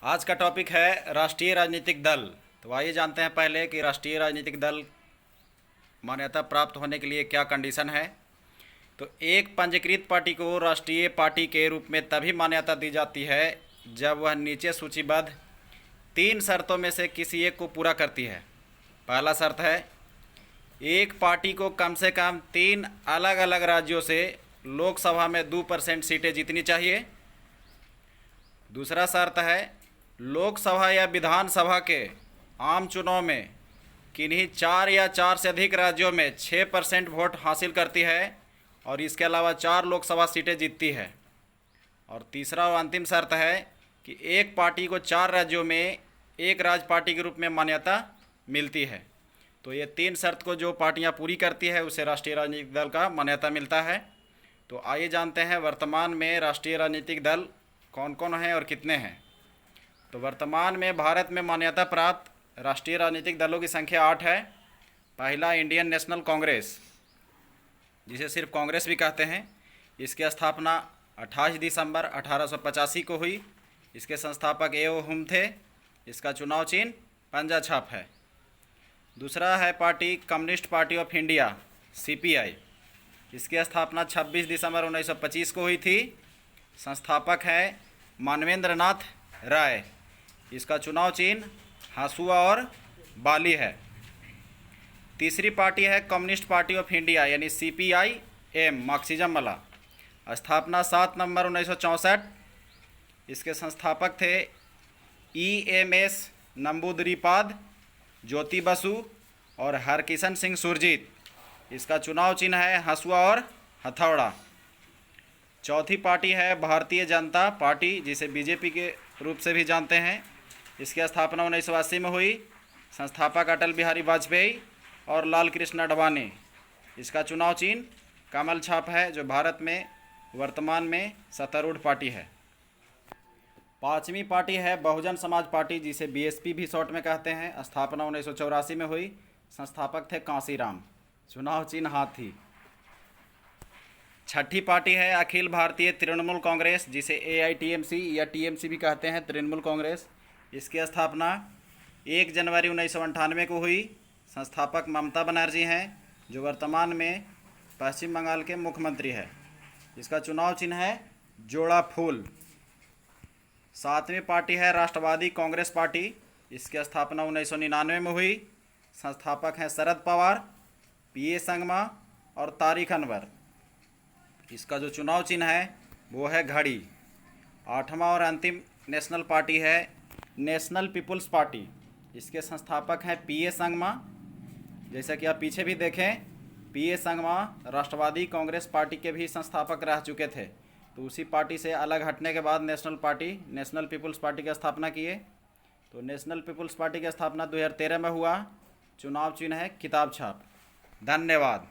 आज का टॉपिक है राष्ट्रीय राजनीतिक दल। तो आइए जानते हैं पहले कि राष्ट्रीय राजनीतिक दल मान्यता प्राप्त होने के लिए क्या कंडीशन है। तो एक पंजीकृत पार्टी को राष्ट्रीय पार्टी के रूप में तभी मान्यता दी जाती है जब वह नीचे सूचीबद्ध 3 शर्तों में से किसी एक को पूरा करती है। पहला शर्त है, एक पार्टी को कम से कम 3 अलग अलग राज्यों से लोकसभा में 2% सीटें जीतनी चाहिए। दूसरा शर्त है, लोकसभा या विधानसभा के आम चुनाव में किन्हीं 4 या 4 से अधिक राज्यों में 6% वोट हासिल करती है और इसके अलावा 4 लोकसभा सीटें जीतती है। और तीसरा और अंतिम शर्त है कि एक पार्टी को 4 राज्यों में एक राज्य पार्टी के रूप में मान्यता मिलती है। तो ये 3 शर्त को जो पार्टियां पूरी करती है उसे राष्ट्रीय राजनीतिक दल का मान्यता मिलता है। तो आइए जानते हैं वर्तमान में राष्ट्रीय राजनीतिक दल कौन कौन हैं और कितने हैं। तो वर्तमान में भारत में मान्यता प्राप्त राष्ट्रीय राजनीतिक दलों की संख्या 8 है। पहला इंडियन नेशनल कांग्रेस, जिसे सिर्फ कांग्रेस भी कहते हैं। इसकी स्थापना 28 दिसंबर 1885 को हुई। इसके संस्थापक ए ओ हुम थे। इसका चुनाव चिन्ह पंजा छाप है। दूसरा है party communist party of India CPI। इसकी स्थापना 26 दिसंबर 1925 को हुई थी। संस्थापक है मानवेंद्र नाथ राय। इसका चुनाव चिन्ह हंसुआ और बाली है। तीसरी पार्टी है कम्युनिस्ट पार्टी ऑफ इंडिया यानी CPIM मार्क्सिज्म वाला। स्थापना 7 नवंबर 1964। इसके संस्थापक थे EMS नंबूदरीपाद, ज्योति बसु और हरकिशन सिंह सुरजीत। इसका चुनाव चिन्ह है हंसुआ और हथौड़ा। चौथी पार्टी है भारतीय जनता पार्टी, जिसे BJP के रूप से भी जानते हैं। इसकी स्थापना 1980 में हुई। संस्थापक अटल बिहारी वाजपेयी और लाल कृष्ण आडवाणी। इसका चुनाव चिन्ह कमल छाप है, जो भारत में वर्तमान में सत्तारूढ़ पार्टी है। पांचवी पार्टी है बहुजन समाज पार्टी, जिसे BSP भी शॉर्ट में कहते हैं। स्थापना 1984 में हुई। संस्थापक थे कांसीराम। चुनाव चिन्ह हाथी। छठी पार्टी है अखिल भारतीय तृणमूल कांग्रेस, जिसे AITMC या TMC भी कहते हैं, तृणमूल कांग्रेस। इसकी स्थापना 1 जनवरी 1998 को हुई। संस्थापक ममता बनर्जी हैं, जो वर्तमान में पश्चिम बंगाल के मुख्यमंत्री है। इसका चुनाव चिन्ह है जोड़ा फूल। सातवीं पार्टी है राष्ट्रवादी कांग्रेस पार्टी। इसकी स्थापना 1999 में हुई। संस्थापक हैं शरद पवार, PA संगमा और तारिक अनवर। इसका जो चुनाव चिन्ह है वो है घड़ी। आठवां और अंतिम नेशनल पार्टी है नेशनल पीपुल्स पार्टी। इसके संस्थापक हैं PA संगमा। जैसा कि आप पीछे भी देखें, PA संगमा राष्ट्रवादी कांग्रेस पार्टी के भी संस्थापक रह चुके थे। तो उसी पार्टी से अलग हटने के बाद नेशनल पीपुल्स पार्टी की स्थापना किए। तो नेशनल पीपुल्स पार्टी की स्थापना 2013 में हुआ। चुनाव चिन्ह है किताब छाप। धन्यवाद।